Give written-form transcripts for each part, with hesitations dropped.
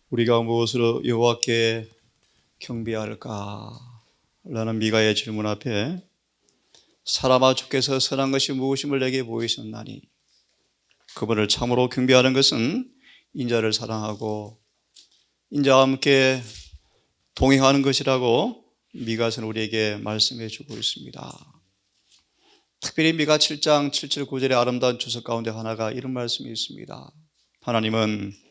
우리가 무엇으로 여호와께 경배할까? 라는 미가의 질문 앞에 사람아 주께서 선한 것이 무엇임을 내게 보이셨나니 그분을 참으로 경배하는 것은 인자를 사랑하고 인자와 함께 동행하는 것이라고 미가서는 우리에게 말씀해 주고 있습니다. 특별히 미가 7장 7절 9절의 아름다운 주석 가운데 하나가 이런 말씀이 있습니다. 하나님은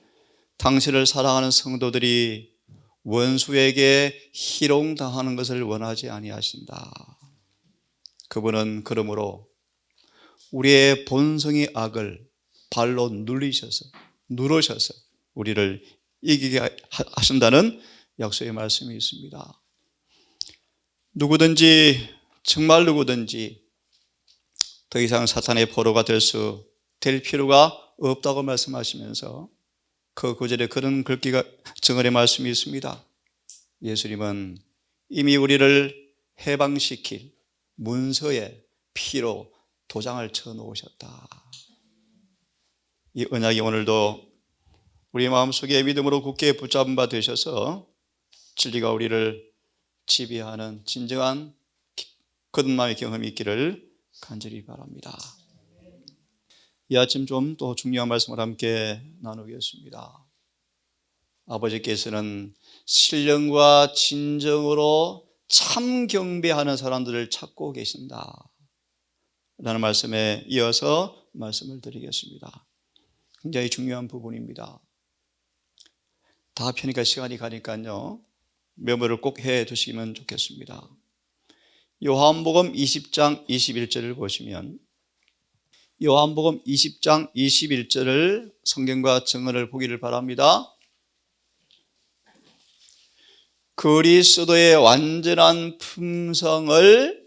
당신을 사랑하는 성도들이 원수에게 희롱당하는 것을 원하지 아니하신다. 그분은 그러므로 우리의 본성의 악을 발로 누르셔서 우리를 이기게 하신다는 약속의 말씀이 있습니다. 누구든지 정말 누구든지 더 이상 사탄의 포로가 될 필요가 없다고 말씀하시면서 그 구절에 그런 글귀가 정언의 말씀이 있습니다. 예수님은 이미 우리를 해방시킬 문서에 피로 도장을 쳐놓으셨다. 이 언약이 오늘도 우리 마음속에 믿음으로 굳게 붙잡은 바 되셔서 진리가 우리를 지배하는 진정한 거듭남의 경험이 있기를 간절히 바랍니다. 이 아침 좀 또 중요한 말씀을 함께 나누겠습니다. 아버지께서는 신령과 진정으로 참 경배하는 사람들을 찾고 계신다 라는 말씀에 이어서 말씀을 드리겠습니다. 굉장히 중요한 부분입니다. 다 펴니까 시간이 가니까요 메모를 꼭 해 두시면 좋겠습니다. 요한복음 20장 21절을 보시면 요한복음 20장 21절을 성경과 정언을 보기를 바랍니다. 그리스도의 완전한 품성을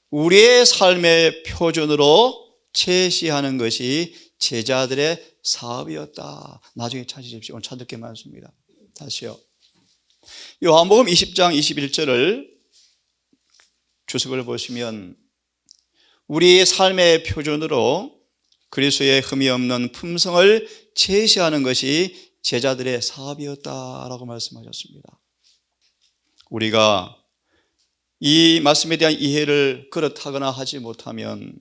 우리의 삶의 표준으로 제시하는 것이 제자들의 사업이었다. 나중에 찾으십시오. 오늘 찾을 게 많습니다. 다시요. 요한복음 20장 21절을 주석을 보시면 우리의 삶의 표준으로 그리스도의 흠이 없는 품성을 제시하는 것이 제자들의 사업이었다라고 말씀하셨습니다. 우리가 이 말씀에 대한 이해를 그렇다거나 하지 못하면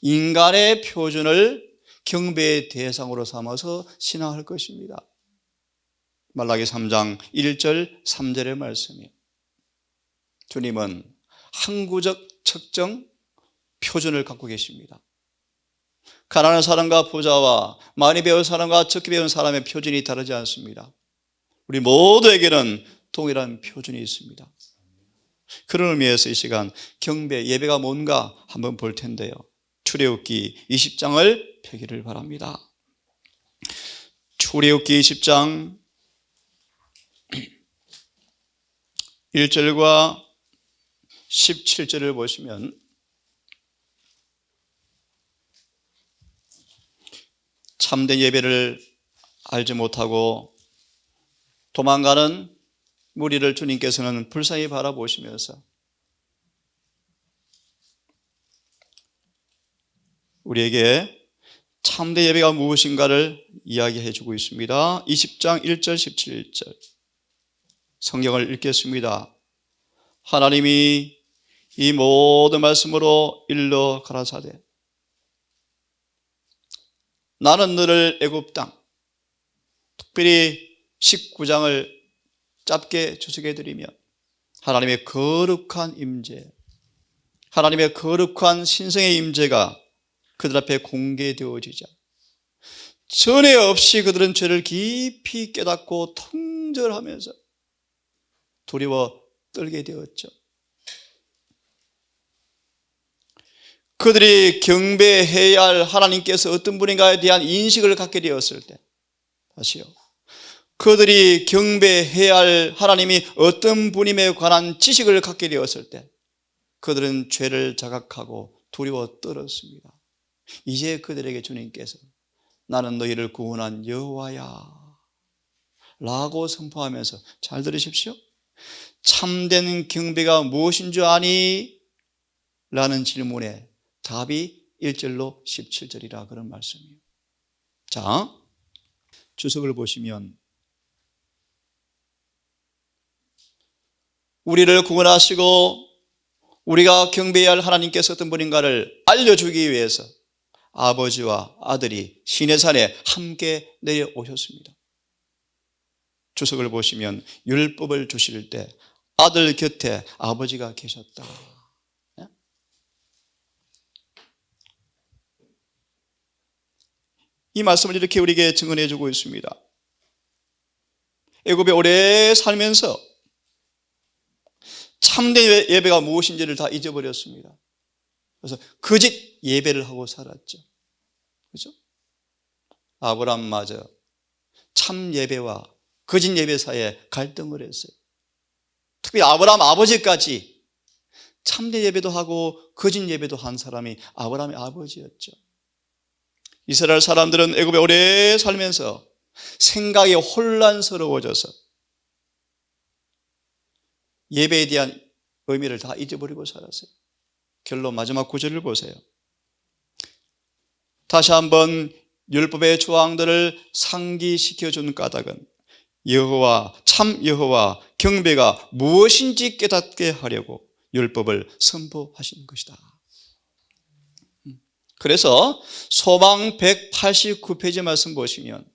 인간의 표준을 경배의 대상으로 삼아서 신앙할 것입니다. 말라기 3장 1절 3절의 말씀이에요. 주님은 항구적 측정 표준을 갖고 계십니다. 가난한 사람과 부자와 많이 배운 사람과 적게 배운 사람의 표준이 다르지 않습니다. 우리 모두에게는 동일한 표준이 있습니다. 그런 의미에서 이 시간 경배, 예배가 뭔가 한번 볼 텐데요. 출애굽기 20장을 펴기를 바랍니다. 출애굽기 20장 1절과 17절을 보시면 참된 예배를 알지 못하고 도망가는 무리를 주님께서는 불쌍히 바라보시면서 우리에게 참된 예배가 무엇인가를 이야기해 주고 있습니다. 20장 1절 17절 성경을 읽겠습니다. 하나님이 이 모든 말씀으로 일러 가라사대 나는 너를 애굽 땅, 특별히 19장을 짧게 주석해 드리면 하나님의 거룩한 임재, 하나님의 거룩한 신성의 임재가 그들 앞에 공개되어지자 전에 없이 그들은 죄를 깊이 깨닫고 통절하면서 두려워 떨게 되었죠. 그들이 경배해야 할 하나님께서 어떤 분인가에 대한 인식을 갖게 되었을 때, 다시요. 그들이 경배해야 할 하나님이 어떤 분임에 관한 지식을 갖게 되었을 때, 그들은 죄를 자각하고 두려워 떨었습니다. 이제 그들에게 주님께서 나는 너희를 구원한 여호와야 라고 선포하면서 잘 들으십시오. 참된 경배가 무엇인 줄 아니? 라는 질문에 답이 1절로 17절이라 그런 말씀이에요. 자, 주석을 보시면 우리를 구원하시고 우리가 경배해야 할 하나님께서 어떤 분인가를 알려주기 위해서 아버지와 아들이 시내산에 함께 내려오셨습니다. 주석을 보시면 율법을 주실 때 아들 곁에 아버지가 계셨다. 이 말씀을 이렇게 우리에게 증언해 주고 있습니다. 애굽에 오래 살면서 참된 예배가 무엇인지를 다 잊어버렸습니다. 그래서 거짓 예배를 하고 살았죠. 그렇죠? 아브라함마저 참 예배와 거짓 예배 사이에 갈등을 했어요. 특히 아브라함 아버지까지 참된 예배도 하고 거짓 예배도 한 사람이 아브라함의 아버지였죠. 이스라엘 사람들은 애굽에 오래 살면서 생각이 혼란스러워져서 예배에 대한 의미를 다 잊어버리고 살았어요. 결론 마지막 구절을 보세요. 다시 한번 율법의 조항들을 상기시켜준 까닭은 참 여호와 경배가 무엇인지 깨닫게 하려고 율법을 선포하신 것이다. 그래서 소망 189페이지 말씀 보시면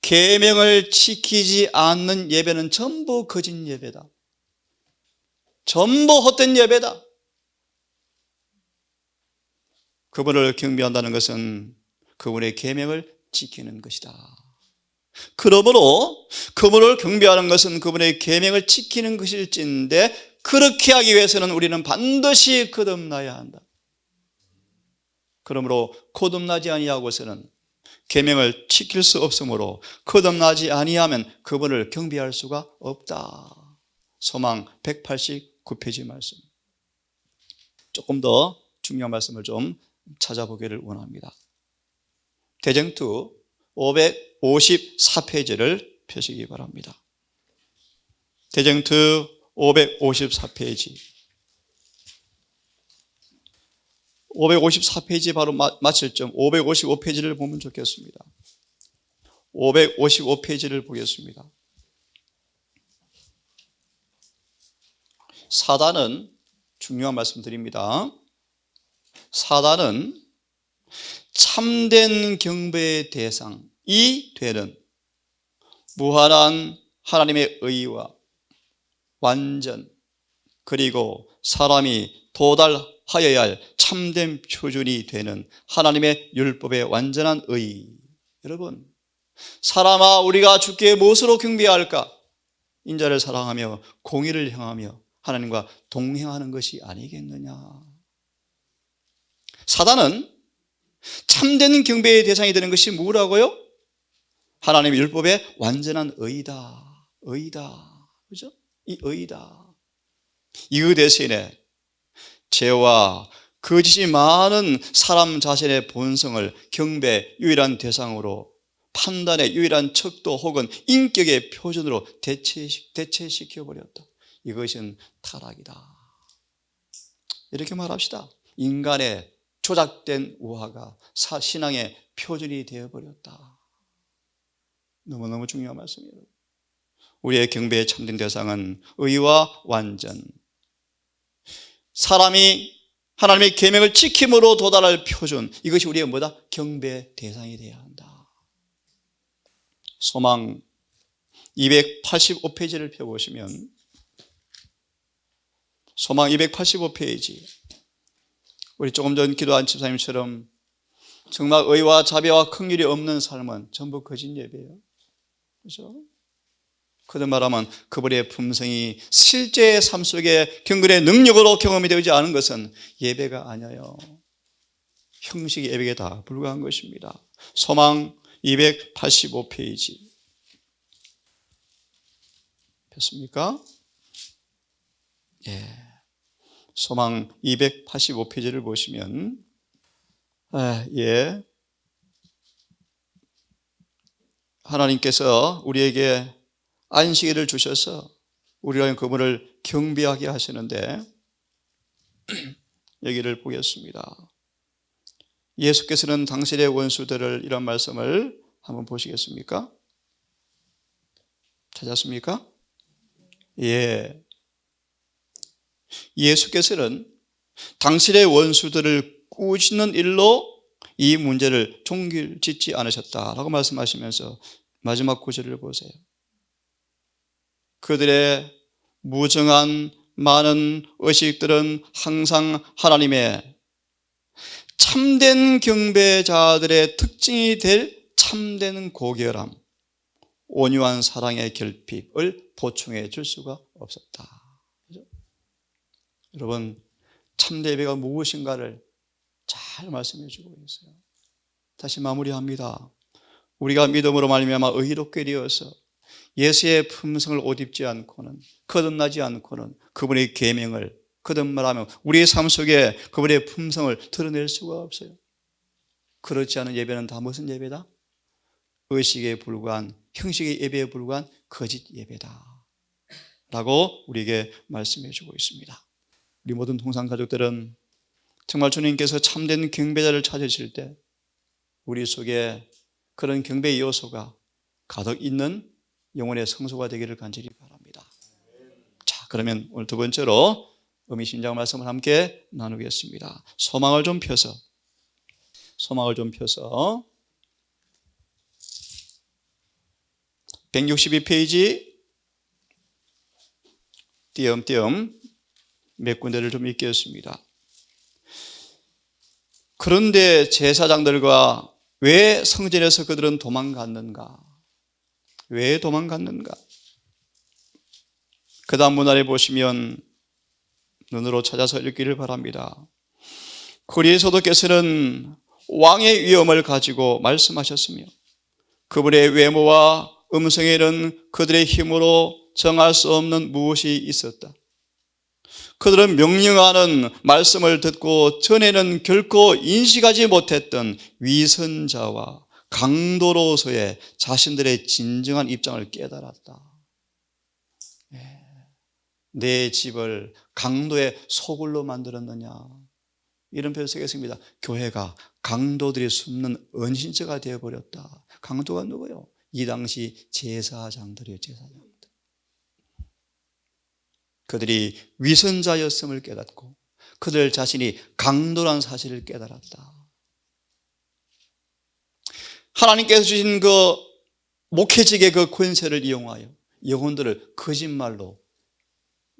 계명을 지키지 않는 예배는 전부 거짓 예배다. 전부 헛된 예배다. 그분을 경배한다는 것은 그분의 계명을 지키는 것이다. 그러므로 그분을 경배하는 것은 그분의 계명을 지키는 것일진데 그렇게 하기 위해서는 우리는 반드시 거듭나야 한다. 그러므로 거듭나지 아니하고서는 계명을 지킬 수 없으므로 거듭나지 아니하면 그분을 경배할 수가 없다. 소망 189페이지 말씀. 조금 더 중요한 말씀을 좀 찾아보기를 원합니다. 대쟁투 554페이지를 펴시기 바랍니다. 대쟁투 554페이지. 554페이지 바로 마칠 점 555페이지를 보면 좋겠습니다. 555페이지를 보겠습니다. 사단은 중요한 말씀 드립니다. 사단은 참된 경배의 대상이 되는 무한한 하나님의 의와 완전 그리고 사람이 도달하여야 할 참된 표준이 되는 하나님의 율법의 완전한 의. 여러분, 사람아 우리가 주께 무엇으로 경배해야 할까? 인자를 사랑하며 공의를 행하며 하나님과 동행하는 것이 아니겠느냐. 사단은 참된 경배의 대상이 되는 것이 뭐라고요? 하나님의 율법의 완전한 의다. 의다. 그죠? 이 의다. 이그 대신에 죄와 거짓이 많은 사람 자신의 본성을 경배의 유일한 대상으로 판단의 유일한 척도 혹은 인격의 표준으로 대체시켜버렸다. 이것은 타락이다. 이렇게 말합시다. 인간의 조작된 우화가 신앙의 표준이 되어버렸다. 너무너무 중요한 말씀이에요. 우리의 경배의 참된 대상은 의와 완전. 사람이 하나님의 계명을 지킴으로 도달할 표준. 이것이 우리의 뭐다? 경배의 대상이 되어야 한다. 소망 285페이지를 펴보시면 소망 285페이지. 우리 조금 전 기도한 집사님처럼 정말 의와 자비와 긍휼이 없는 삶은 전부 거짓 예배예요. 그렇죠? 그런 말하면 그분의 품성이 실제의 삶 속에 경건의 능력으로 경험이 되지 않은 것은 예배가 아니에요. 형식의 예배에 다 불과한 것입니다. 소망 285페이지. 폈습니까? 예. 소망 285페이지를 보시면 하나님께서 우리에게 안식일을 주셔서 우리가 그분을 경배하게 하시는데 여기를 보겠습니다. 예수께서는 당신의 원수들을 이런 말씀을 한번 보시겠습니까? 찾았습니까? 예. 예수께서는 당신의 원수들을 꾸짖는 일로 이 문제를 종결짓지 않으셨다라고 말씀하시면서 마지막 구절을 보세요. 그들의 무정한 많은 의식들은 항상 하나님의 참된 경배자들의 특징이 될 참된 고결함, 온유한 사랑의 결핍을 보충해 줄 수가 없었다. 그렇죠? 여러분, 참된 예배가 무엇인가를 잘 말씀해 주고 있어요. 다시 마무리합니다. 우리가 믿음으로 말미암아 의롭게 되어서 예수의 품성을 옷 입지 않고는, 거듭나지 않고는 그분의 계명을 거듭말하며 우리의 삶 속에 그분의 품성을 드러낼 수가 없어요. 그렇지 않은 예배는 다 무슨 예배다? 의식에 불과한, 형식의 예배에 불과한 거짓 예배다 라고 우리에게 말씀해 주고 있습니다. 우리 모든 동상 가족들은 정말 주님께서 참된 경배자를 찾으실 때 우리 속에 그런 경배의 요소가 가득 있는 영혼의 성소가 되기를 간절히 바랍니다. 자, 그러면 오늘 두 번째로 의미심장 말씀을 함께 나누겠습니다. 소망을 좀 펴서 162페이지 띄엄띄엄 몇 군데를 좀 읽겠습니다. 그런데 제사장들과 왜 성전에서 그들은 도망갔는가? 왜 도망갔는가? 그 다음 문안에 보시면 눈으로 찾아서 읽기를 바랍니다. 그리스도 사도께서는 왕의 위엄을 가지고 말씀하셨으며 그분의 외모와 음성에는 그들의 힘으로 정할 수 없는 무엇이 있었다. 그들은 명령하는 말씀을 듣고 전에는 결코 인식하지 못했던 위선자와 강도로서의 자신들의 진정한 입장을 깨달았다. 내 집을 강도의 소굴로 만들었느냐, 이런 표현을 쓰겠습니다. 교회가 강도들이 숨는 은신처가 되어버렸다. 강도가 누구요? 이 당시 제사장들이에요. 제사장들. 그들이 위선자였음을 깨닫고 그들 자신이 강도란 사실을 깨달았다. 하나님께서 주신 그 목회직의 그 권세를 이용하여 영혼들을 거짓말로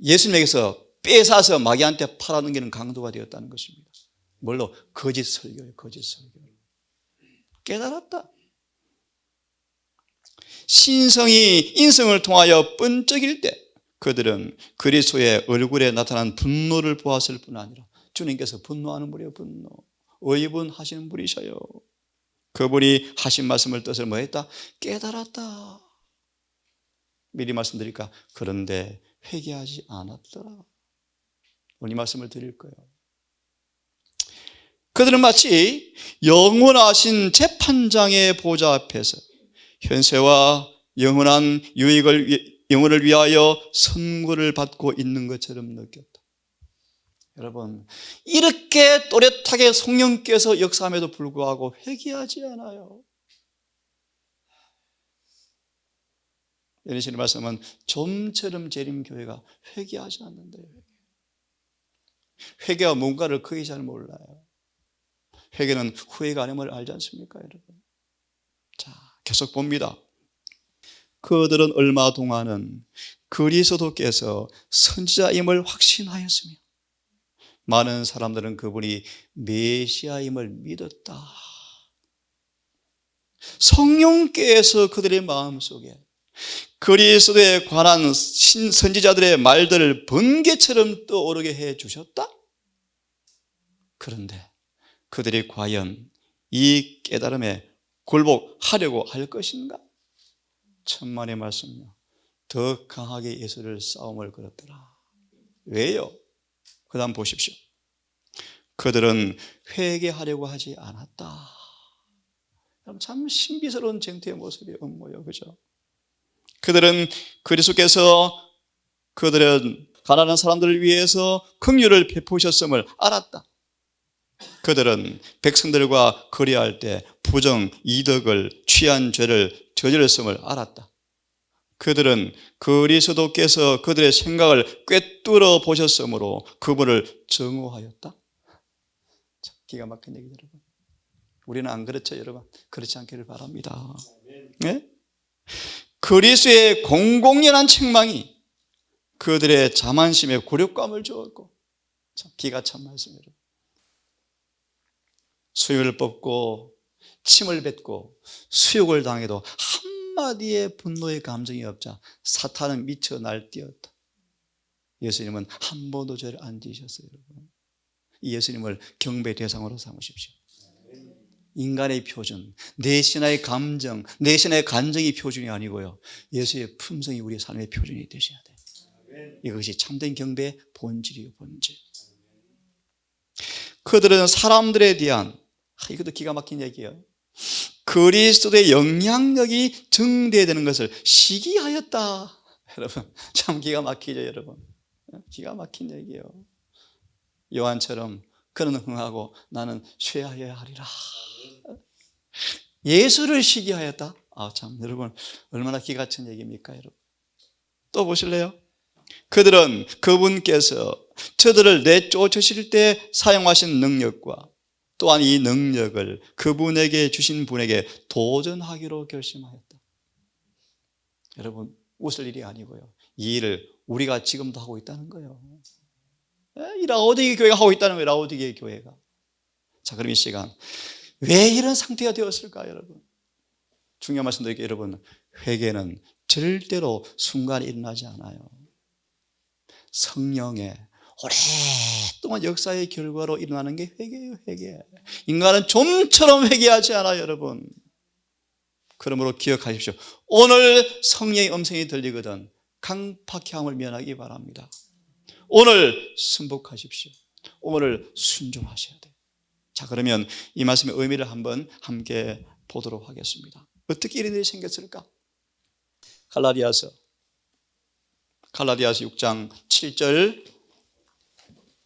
예수님에게서 빼앗아서 마귀한테 팔아넘기는 강도가 되었다는 것입니다. 뭘로? 거짓 설교예요. 거짓 설교. 깨달았다. 신성이 인성을 통하여 번쩍일 때 그들은 그리스도의 얼굴에 나타난 분노를 보았을 뿐 아니라 주님께서 분노하는 분이에요. 분노. 의분하시는 분이셔요. 그분이 하신 말씀을 뜻을 뭐 했다? 깨달았다. 미리 말씀드릴까? 그런데 회개하지 않았더라. 오늘 이 말씀을 드릴 거예요. 그들은 마치 영원하신 재판장의 보좌 앞에서 현세와 영원한 영혼을 위하여 선고를 받고 있는 것처럼 느꼈다. 여러분, 이렇게 또렷하게 성령께서 역사함에도 불구하고 회개하지 않아요. 예수님의 말씀은 좀처럼 재림 교회가 회개하지 않는데요. 회개가 뭔가를 거의 잘 몰라요. 회개는 후회가 아님을 알지 않습니까, 여러분? 자, 계속 봅니다. 그들은 얼마 동안은 그리스도께서 선지자임을 확신하였으며 많은 사람들은 그분이 메시아임을 믿었다. 성령께서 그들의 마음속에 그리스도에 관한 선지자들의 말들을 번개처럼 떠오르게 해 주셨다. 그런데 그들이 과연 이 깨달음에 굴복하려고 할 것인가? 천만의 말씀요. 더 강하게 예수를 싸움을 걸었더라. 왜요? 그 다음 보십시오. 그들은 회개하려고 하지 않았다. 참 신비스러운 쟁투의 모습이 없모요. 그죠? 그들은 그리스도께서 그들은 가난한 사람들을 위해서 긍휼을 베푸셨음을 알았다. 그들은 백성들과 거래할 때 부정, 이득을 취한 죄를 저질렀음을 알았다. 그들은 그리스도께서 그들의 생각을 꿰뚫어 보셨으므로 그분을 증오하였다. 참 기가 막힌 얘기 여러분. 우리는 안 그렇죠 여러분? 그렇지 않기를 바랍니다. 네? 그리스도의 공공연한 책망이 그들의 자만심에 굴욕감을 주었고, 참 기가 찬 말씀이에요. 수염을 뽑고 침을 뱉고 수욕을 당해도 한마디의 분노의 감정이 없자 사탄은 미쳐 날뛰었다. 예수님은 한 번도 죄를 안 지으셨어요. 여러분. 이 예수님을 경배 대상으로 삼으십시오. 인간의 표준, 내 신화의 감정, 내 신화의 간정이 표준이 아니고요, 예수의 품성이 우리의 삶의 표준이 되셔야 돼요. 이것이 참된 경배의 본질이요, 본질. 그들은 사람들에 대한, 이것도 기가 막힌 얘기예요, 그리스도의 영향력이 증대되는 것을 시기하였다. 여러분, 참 기가 막히죠 여러분. 기가 막힌 얘기예요. 요한처럼 그는 흥하고 나는 쇠하여야 하리라. 예수를 시기하였다. 참 여러분, 얼마나 기가 찬 얘기입니까 여러분. 또 보실래요? 그들은 그분께서 저들을 내쫓으실 때 사용하신 능력과 또한 이 능력을 그분에게 주신 분에게 도전하기로 결심하였다. 여러분, 웃을 일이 아니고요, 이 일을 우리가 지금도 하고 있다는 거예요. 이 라오디게 교회가 하고 있다는 거예요. 라오디게 교회가. 자, 그럼 이 시간 왜 이런 상태가 되었을까 여러분? 중요한 말씀 드릴게요 여러분. 회개는 절대로 순간에 일어나지 않아요. 성령의 오랫동안 역사의 결과로 일어나는 게 회개예요. 회개. 인간은 좀처럼 회개하지 않아요 여러분. 그러므로 기억하십시오. 오늘 성령의 음성이 들리거든 강팍함을 면하기 바랍니다. 오늘 순복하십시오. 오늘 순종하셔야 돼요. 자, 그러면 이 말씀의 의미를 한번 함께 보도록 하겠습니다. 어떻게 이런 일이 생겼을까? 갈라디아서 6장 7절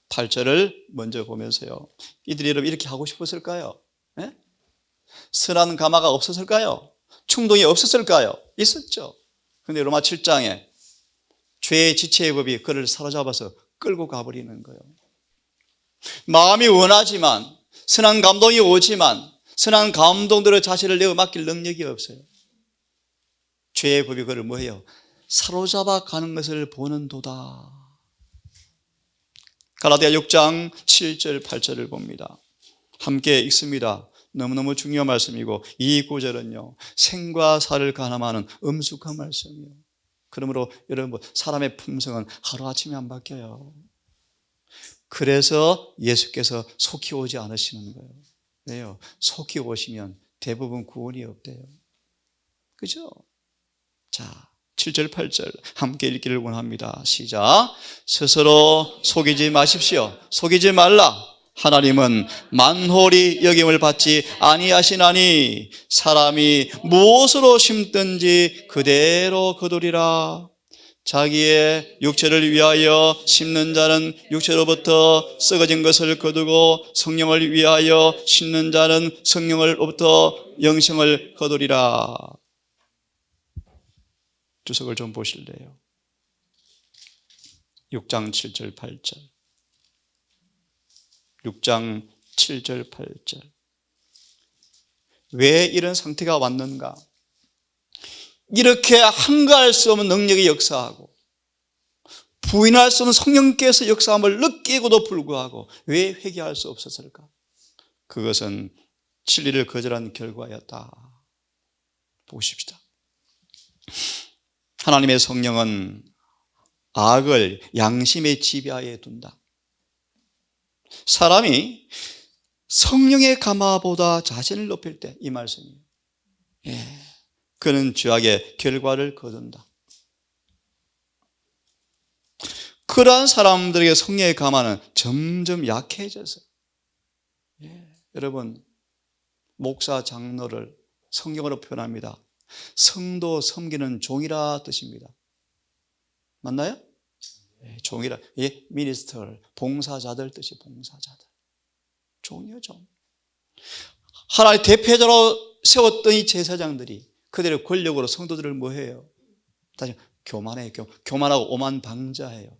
8절을 먼저 보면서요, 이들이 여러분 이렇게 하고 싶었을까요? 네? 선한 감화가 없었을까요? 충동이 없었을까요? 있었죠. 그런데 로마 7장에 죄의 지체의 법이 그를 사로잡아서 끌고 가버리는 거예요. 마음이 원하지만, 선한 감동이 오지만 선한 감동대로 자신을 내어 맡길 능력이 없어요. 죄의 법이 그를 뭐예요? 사로잡아 가는 것을 보는 도다. 갈라디아 6장 7절 8절을 봅니다. 함께 읽습니다. 너무너무 중요한 말씀이고 이 구절은요, 생과 사를 가늠하는 엄숙한 말씀이에요. 그러므로 여러분, 사람의 품성은 하루아침에 안 바뀌어요. 그래서 예수께서 속히 오지 않으시는 거예요. 왜요? 속히 오시면 대부분 구원이 없대요. 그죠? 자, 7절 8절 함께 읽기를 원합니다. 시작. 스스로 속이지 마십시오. 속이지 말라. 하나님은 만홀히 여김을 받지 아니하시나니 사람이 무엇으로 심든지 그대로 거두리라. 자기의 육체를 위하여 심는 자는 육체로부터 썩어진 것을 거두고 성령을 위하여 심는 자는 성령으로부터 영생을 거두리라. 주석을 좀 보실래요? 6장 7절 8절 6장 7절 8절 왜 이런 상태가 왔는가? 이렇게 한가할 수 없는 능력이 역사하고 부인할 수 없는 성령께서 역사함을 느끼고도 불구하고 왜 회개할 수 없었을까? 그것은 진리를 거절한 결과였다. 보십시다. 하나님의 성령은 악을 양심의 지배하에 둔다. 사람이 성령의 감화보다 자신을 높일 때, 이 말씀이에요. 그는 죄악의 결과를 거둔다. 그러한 사람들에게 성령의 감화는 점점 약해져서, 여러분, 목사, 장로를 성경으로 표현합니다. 성도 섬기는 종이라 뜻입니다. 맞나요? 종이라, 미니스터, 봉사자들 뜻이 봉사자들. 종이죠. 하나님 대표자로 세웠던 이 제사장들이 그들의 권력으로 성도들을 뭐해요? 다시 교만해요. 교만하고 오만방자해요.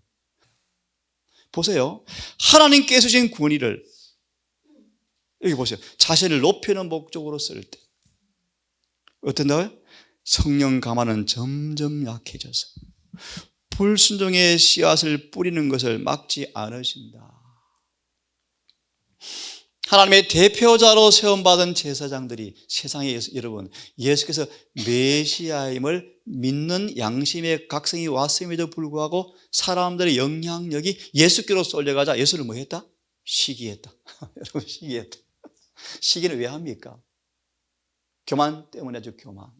보세요. 하나님께서 주신 권위를 여기 보세요. 자신을 높이는 목적으로 쓸 때 어떤가요? 성령 가마는 점점 약해져서 불순종의 씨앗을 뿌리는 것을 막지 않으신다. 하나님의 대표자로 세움받은 제사장들이 세상에 여러분 예수께서 메시아임을 믿는 양심의 각성이 왔음에도 불구하고 사람들의 영향력이 예수께로 쏠려가자 예수를 뭐 했다? 시기했다. 여러분 시기했다. 시기는 왜 합니까? 교만 때문에죠. 교만.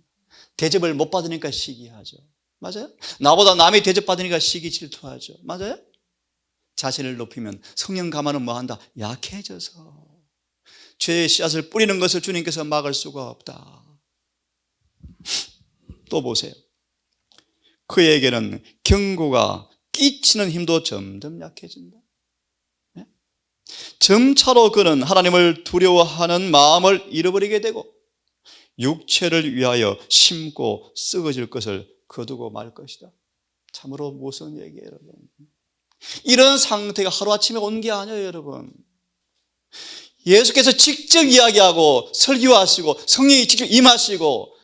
대접을 못 받으니까 시기하죠. 맞아요? 나보다 남이 대접받으니까 시기 질투하죠. 맞아요? 자신을 높이면 성령 가마는 뭐 한다? 약해져서 죄의 씨앗을 뿌리는 것을 주님께서 막을 수가 없다. 또 보세요. 그에게는 경고가 끼치는 힘도 점점 약해진다. 점차로 그는 하나님을 두려워하는 마음을 잃어버리게 되고 육체를 위하여 심고 썩어질 것을 거두고 말 것이다. 참으로 무서운 얘기예요, 여러분. 이런 상태가 하루아침에 온 게 아니에요, 여러분. 예수께서 직접 이야기하고 설교하시고 성령이 직접 임하시고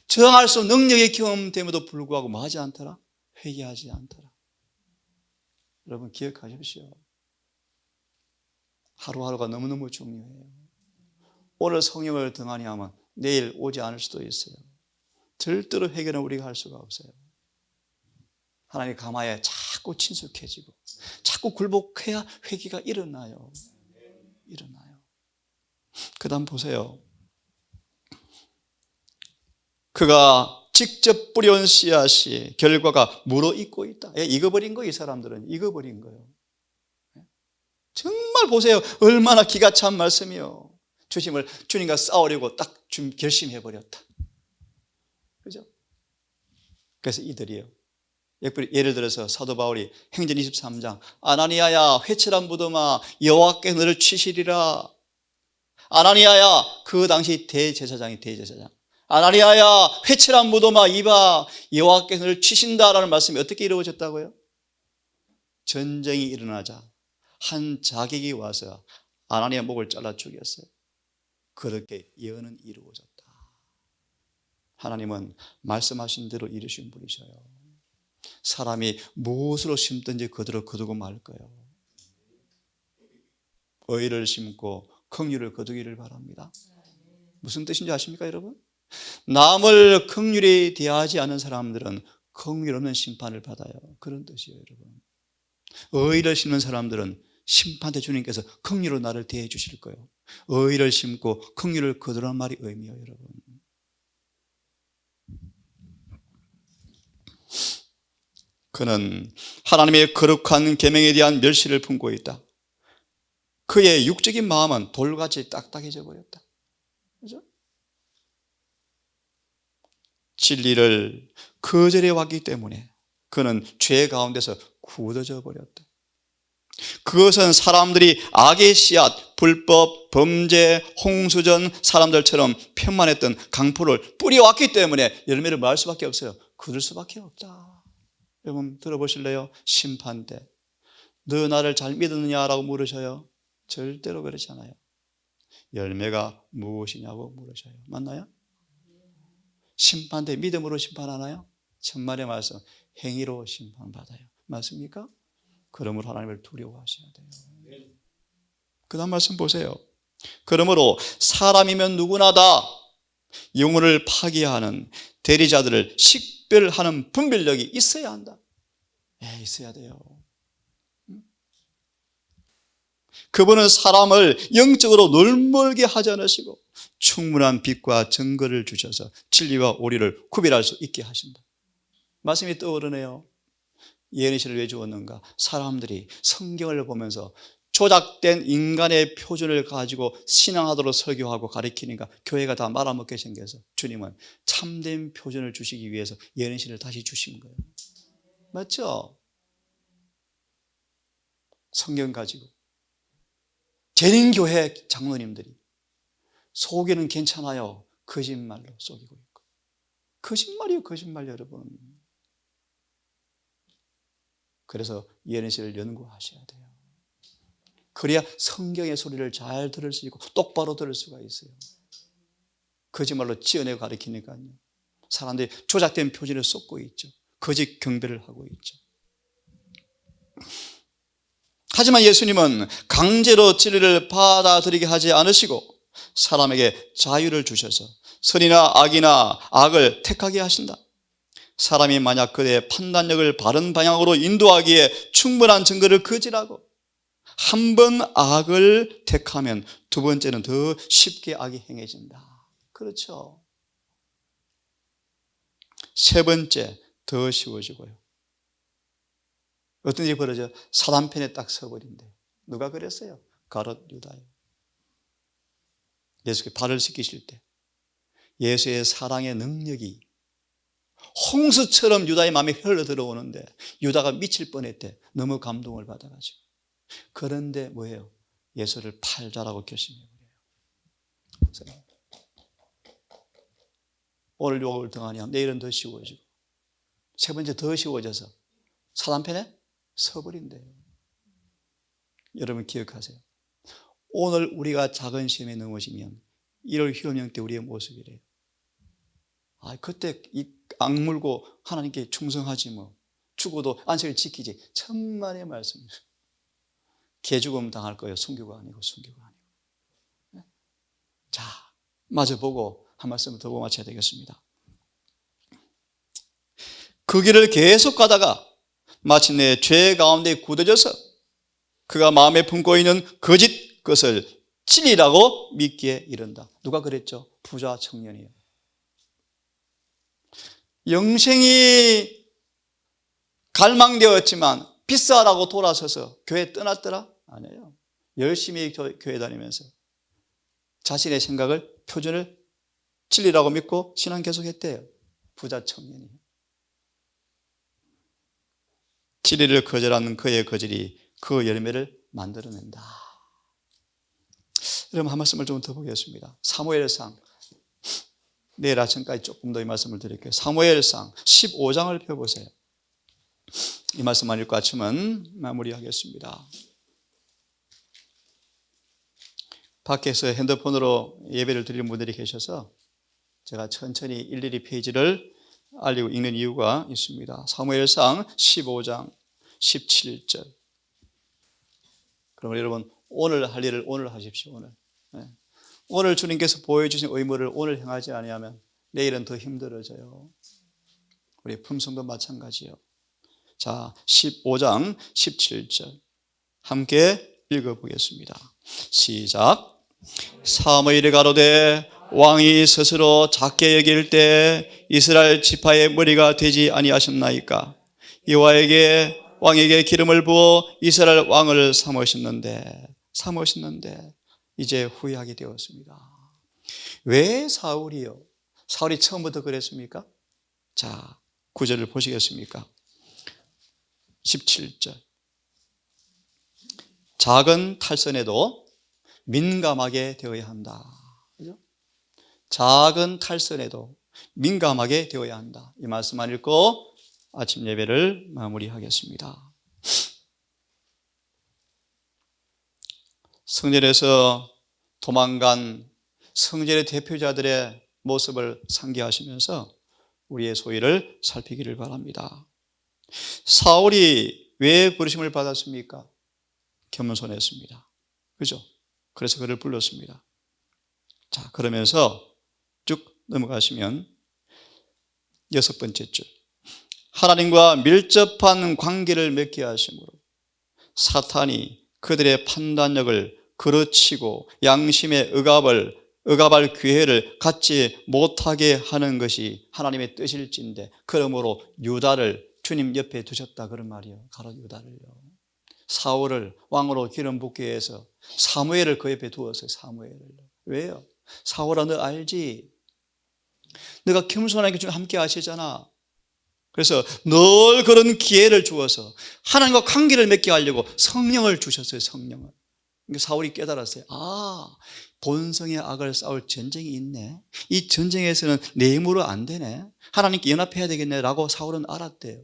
저항할 수 없는 능력의 경험됨에도 불구하고 뭐 하지 않더라? 회개하지 않더라. 여러분 기억하십시오. 하루하루가 너무너무 중요해요. 오늘 성령을 등한히 하면 내일 오지 않을 수도 있어요. 절대로 회개는 우리가 할 수가 없어요. 하나님의 가마에 자꾸 친숙해지고 자꾸 굴복해야 회개가 일어나요. 그 다음 보세요. 그가 직접 뿌려온 씨앗이 결과가 물어익고 있다. 익어버린 거예요. 이 사람들은 익어버린 거예요. 정말 보세요. 얼마나 기가 찬 말씀이요. 주님과 싸우려고 딱 결심해버렸다. 그죠? 그래서 이들이요. 예를 들어서 사도 바울이 행전 23장 아나니아야 회칠한 무덤아 여호와께 너를 치시리라. 아나니아야 그 당시 대제사장 아나니아야 회칠한 무덤아 이봐 여호와께 너를 치신다라는 말씀이 어떻게 이루어졌다고요? 전쟁이 일어나자 한 자객이 와서 아나니아 목을 잘라 죽였어요. 그렇게 예언은 이루어졌다. 하나님은 말씀하신 대로 이루신 분이셔요. 사람이 무엇으로 심든지 그대로 거두고 말 거예요. 의를 심고 긍휼을 거두기를 바랍니다. 무슨 뜻인지 아십니까, 여러분? 남을 긍휼히 대하지 않는 사람들은 긍휼 없는 심판을 받아요. 그런 뜻이에요, 여러분. 의를 심는 사람들은 심판대 주님께서 긍휼로 나를 대해 주실 거예요. 의를 심고 긍휼을 거두라는 말이 의미예요, 여러분. 그는 하나님의 거룩한 계명에 대한 멸시를 품고 있다. 그의 육적인 마음은 돌같이 딱딱해져 버렸다. 그죠? 진리를 거절해 왔기 때문에 그는 죄 가운데서 굳어져 버렸다. 그것은 사람들이 악의 씨앗, 불법, 범죄, 홍수전 사람들처럼 편만했던 강포를 뿌려왔기 때문에 열매를 말 수밖에 없어요. 거둘 수밖에 없다. 여러분 들어보실래요? 심판 때 너 나를 잘 믿었느냐라고 물으셔요. 절대로 그렇지 않아요. 열매가 무엇이냐고 물으셔요. 맞나요? 심판 때 믿음으로 심판하나요? 천만의 말씀 행위로 심판받아요. 맞습니까? 그러므로 하나님을 두려워하셔야 돼요. 그 다음 말씀 보세요. 그러므로 사람이면 누구나 다 영혼을 파괴하는 대리자들을 식별하는 분별력이 있어야 한다. 있어야 돼요. 그분은 사람을 영적으로 놀몰게 하지 않으시고 충분한 빛과 증거를 주셔서 진리와 오리를 구별할 수 있게 하신다. 말씀이 떠오르네요. 예언의 왜 주었는가? 사람들이 성경을 보면서 조작된 인간의 표준을 가지고 신앙하도록 설교하고 가르치니까 교회가 다 말아먹게 생겨서 주님은 참된 표준을 주시기 위해서 예언의 다시 주신 거예요. 맞죠? 성경 가지고 재림교회 장로님들이 속이는 괜찮아요. 거짓말로 속이고 있고. 거짓말이요, 거짓말 여러분. 그래서 예언실을 연구하셔야 돼요. 그래야 성경의 소리를 잘 들을 수 있고 똑바로 들을 수가 있어요. 거짓말로 지어내고 가르치니까요. 사람들이 조작된 표준을 쏟고 있죠. 거짓 경배를 하고 있죠. 하지만 예수님은 강제로 진리를 받아들이게 하지 않으시고 사람에게 자유를 주셔서 선이나 악이나 악을 택하게 하신다. 사람이 만약 그의 판단력을 바른 방향으로 인도하기에 충분한 증거를 거지라고 한 번 악을 택하면 두 번째는 더 쉽게 악이 행해진다. 그렇죠. 세 번째 더 쉬워지고요. 어떤 일이 벌어져? 사단편에 딱 서버린대. 누가 그랬어요? 가롯 유다요. 예수께 발을 씻기실 때 예수의 사랑의 능력이 홍수처럼 유다의 마음에 흘러 들어오는데 유다가 미칠 뻔했대. 너무 감동을 받아가지고. 그런데 뭐예요? 예수를 팔자라고 결심해버려요. 오늘 욕을 당하냐? 내일은 더 쉬워지고 세 번째 더 쉬워져서 사단편에 서버린대요. 여러분 기억하세요. 오늘 우리가 작은 시험에 넘어지면 1월 휴업령 때 우리의 모습이래요. 그때 이 악물고 하나님께 충성하지 뭐. 죽어도 안식을 지키지. 천만의 말씀이에요. 개죽음 당할 거예요. 순교가 아니고 순교가 아니고. 자, 마저 보고 한 말씀 더 보고 마쳐야 되겠습니다. 그 길을 계속 가다가 마침내 죄 가운데 굳어져서 그가 마음에 품고 있는 거짓 것을 진리라고 믿기에 이른다. 누가 그랬죠? 부자 청년이에요. 영생이 갈망되었지만 비싸라고 돌아서서 교회 떠났더라? 아니에요. 열심히 교회 다니면서 자신의 생각을, 표준을 진리라고 믿고 신앙 계속했대요. 부자 청년이. 진리를 거절하는 그의 거절이 그 열매를 만들어낸다. 여러분 한 말씀을 좀 더 보겠습니다. 사무엘상, 내일 아침까지 조금 더 이 말씀을 드릴게요. 사무엘상 15장을 펴보세요. 이 말씀만 읽고 아침은 마무리하겠습니다. 밖에서 핸드폰으로 예배를 드리는 분들이 계셔서 제가 천천히 일일이 페이지를 알리고 읽는 이유가 있습니다. 사무엘상 15장 17절. 그러면 여러분 오늘 할 일을 오늘 하십시오. 오늘. 오늘 주님께서 보여주신 의무를 오늘 행하지 아니하면 내일은 더 힘들어져요. 우리 품성도 마찬가지요. 자, 15장 17절 함께 읽어보겠습니다. 시작. 사무엘이 가로되 왕이 스스로 작게 여길 때 이스라엘 지파의 머리가 되지 아니하셨나이까? 여호와에게 왕에게 기름을 부어 이스라엘 왕을 삼으셨는데 이제 후회하게 되었습니다. 왜 사울이요? 사울이 처음부터 그랬습니까? 자, 9절을 보시겠습니까? 17절. 작은 탈선에도 민감하게 되어야 한다. 그죠? 작은 탈선에도 민감하게 되어야 한다. 이 말씀만 읽고 아침 예배를 마무리하겠습니다. 성전에서 도망간 성전의 대표자들의 모습을 상기하시면서 우리의 소위를 살피기를 바랍니다. 사울이 왜 부르심을 받았습니까? 겸손했습니다. 그죠? 그래서 그를 불렀습니다. 자, 그러면서 쭉 넘어가시면 6번째 줄. 하나님과 밀접한 관계를 맺게 하심으로 사탄이 그들의 판단력을 그르치고 양심의 억압할 기회를 갖지 못하게 하는 것이 하나님의 뜻일진데, 그러므로 유다를 주님 옆에 두셨다 그런 말이에요. 가롯 유다를요. 사울을 왕으로 기름 붓기 위해서 사무엘을 그 옆에 두었어요. 사무엘을. 왜요? 사울아, 너 알지? 너가 겸손하게 좀 함께 하시잖아. 그래서 늘 그런 기회를 주어서 하나님과 관계를 맺게 하려고 성령을 주셨어요. 성령을. 그러니까 사울이 깨달았어요. 본성의 악을 싸울 전쟁이 있네. 이 전쟁에서는 내 힘으로 안 되네. 하나님께 연합해야 되겠네 라고 사울은 알았대요.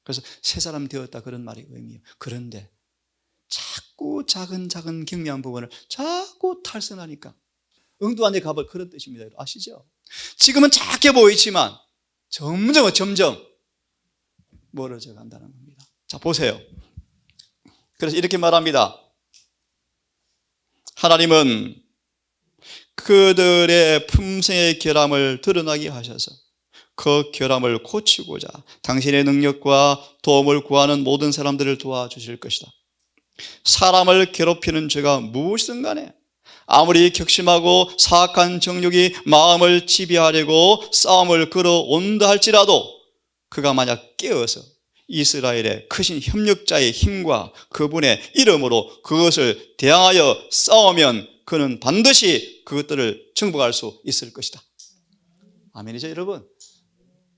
그래서 새 사람 되었다, 그런 말이 의미예요. 그런데 자꾸 작은 경미한 부분을 자꾸 탈선하니까 엉뚱한 데 가볼, 그런 뜻입니다. 아시죠? 지금은 작게 보이지만 점점 멀어져 간다는 겁니다. 자, 보세요. 그래서 이렇게 말합니다. 하나님은 그들의 품성의 결함을 드러나게 하셔서 그 결함을 고치고자 당신의 능력과 도움을 구하는 모든 사람들을 도와주실 것이다. 사람을 괴롭히는 죄가 무엇이든 간에 아무리 격심하고 사악한 정욕이 마음을 지배하려고 싸움을 걸어온다 할지라도 그가 만약 깨어서 이스라엘의 크신 협력자의 힘과 그분의 이름으로 그것을 대항하여 싸우면 그는 반드시 그것들을 정복할 수 있을 것이다. 아멘이죠, 여러분?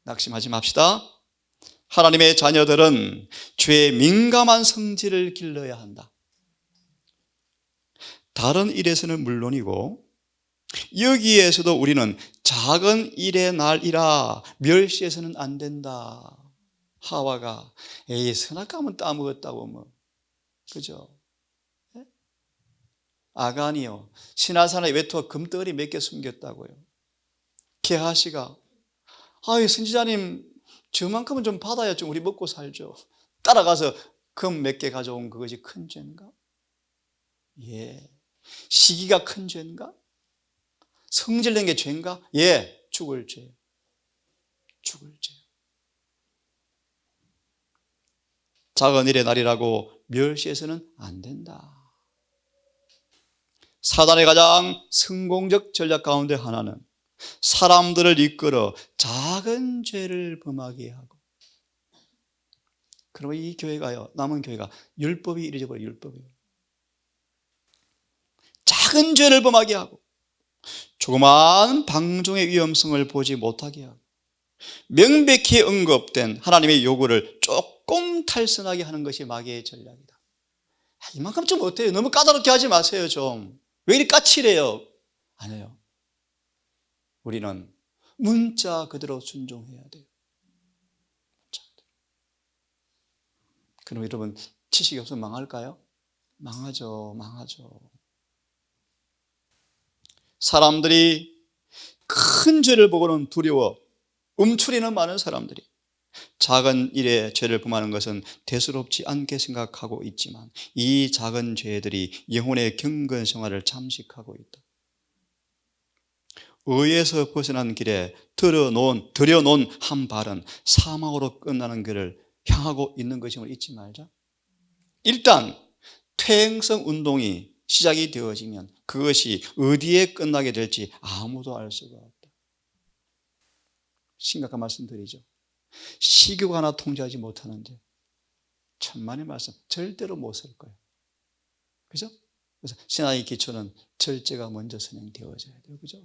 낙심하지 맙시다. 하나님의 자녀들은 죄에 민감한 성질을 길러야 한다. 다른 일에서는 물론이고 여기에서도 우리는 작은 일의 날이라 멸시해서는 안 된다. 하와가 선악과면 따먹었다고 뭐, 그죠? 아간이요, 시나산의 외투와 금덩어리 몇 개 숨겼다고요. 게하시가 선지자님 저만큼은 좀 받아야 좀 우리 먹고 살죠. 따라가서 금 몇 개 가져온 그것이 큰 죄인가? 시기가 큰 죄인가? 성질낸 게 죄인가? 죽을 죄. 작은 일의 날이라고 멸시해서는 안 된다. 사단의 가장 성공적 전략 가운데 하나는 사람들을 이끌어 작은 죄를 범하게 하고, 그러면 이 교회가요, 남은 교회가 율법이 이루어져버려요. 율법이요. 작은 죄를 범하게 하고 조그마한 방종의 위험성을 보지 못하게 하고 명백히 언급된 하나님의 요구를 조금 탈선하게 하는 것이 마귀의 전략이다. 이만큼 좀 어때요? 너무 까다롭게 하지 마세요. 좀 왜 이리 까칠해요? 아니에요. 우리는 문자 그대로 순종해야 돼요. 그럼 여러분, 지식이 없으면 망할까요? 망하죠. 사람들이 큰 죄를 보고는 두려워 움츠리는 많은 사람들이 작은 일에 죄를 범하는 것은 대수롭지 않게 생각하고 있지만 이 작은 죄들이 영혼의 경건 생활을 잠식하고 있다. 의에서 벗어난 길에 들여놓은 한 발은 사망으로 끝나는 길을 향하고 있는 것임을 잊지 말자. 일단 퇴행성 운동이 시작이 되어지면 그것이 어디에 끝나게 될지 아무도 알 수가 없다. 심각한 말씀 드리죠. 식욕 하나 통제하지 못하는데 천만의 말씀, 절대로 못 살 거예요. 그죠? 그래서 신앙의 기초는 절제가 먼저 선행되어져야 돼요. 그죠?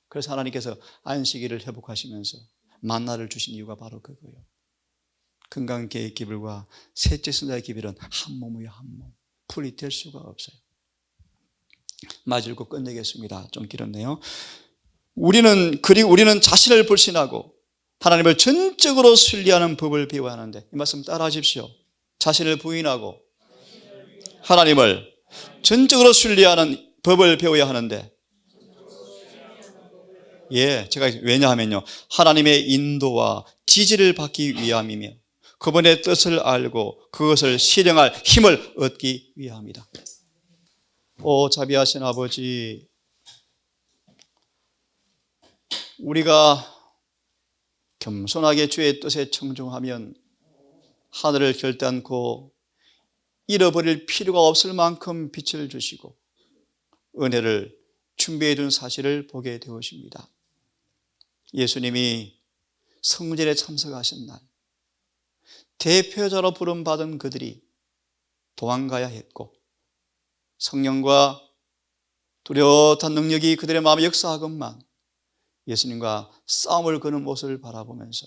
그래서 하나님께서 안식일을 회복하시면서 만나를 주신 이유가 바로 그거예요. 건강계의 기별과 셋째 순자의 기별은 한 몸이에요. 한 몸. 풀이 될 수가 없어요. 마지막으로 끝내겠습니다. 좀 길었네요. 우리는 자신을 불신하고 하나님을 전적으로 신뢰하는 법을 배워야 하는데, 이 말씀 따라 하십시오. 자신을 부인하고 하나님을 전적으로 신뢰하는 법을 배워야 하는데, 제가 왜냐하면요, 하나님의 인도와 지지를 받기 위함이며 그분의 뜻을 알고 그것을 실행할 힘을 얻기 위함이다. 오 자비하신 아버지, 우리가 겸손하게 주의 뜻에 청종하면 하늘을 결단코 잃어버릴 필요가 없을 만큼 빛을 주시고 은혜를 준비해 준 사실을 보게 되었습니다. 예수님이 성전에 참석하신 날 대표자로 부름받은 그들이 도망가야 했고 성령과 뚜렷한 능력이 그들의 마음에 역사하건만 예수님과 싸움을 거는 모습을 바라보면서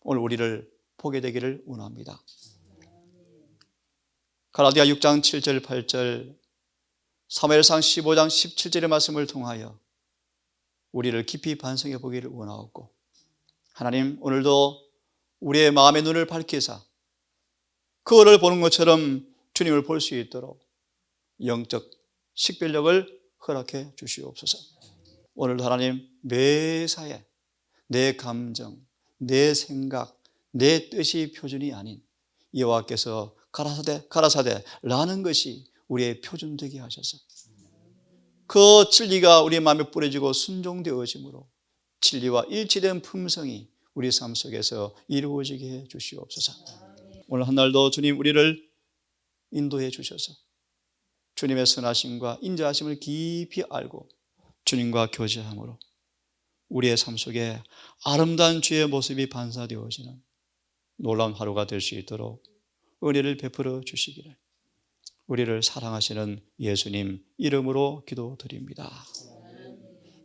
오늘 우리를 보게 되기를 원합니다. 갈라디아 6장 7절 8절 사무엘상 15장 17절의 말씀을 통하여 우리를 깊이 반성해 보기를 원하옵고, 하나님 오늘도 우리의 마음의 눈을 밝히사 그거를 보는 것처럼 주님을 볼 수 있도록 영적 식별력을 허락해 주시옵소서. 오늘도 하나님 매사에 내 감정, 내 생각, 내 뜻이 표준이 아닌 여호와께서 가라사대 라는 것이 우리의 표준 되게 하셔서 그 진리가 우리 마음에 뿌려지고 순종되어짐으로 진리와 일치된 품성이 우리 삶 속에서 이루어지게 해 주시옵소서. 오늘 한 날도 주님 우리를 인도해 주셔서 주님의 선하심과 인자하심을 깊이 알고 주님과 교제함으로 우리의 삶 속에 아름다운 주의 모습이 반사되어지는 놀라운 하루가 될 수 있도록 은혜를 베풀어 주시기를 우리를 사랑하시는 예수님 이름으로 기도드립니다.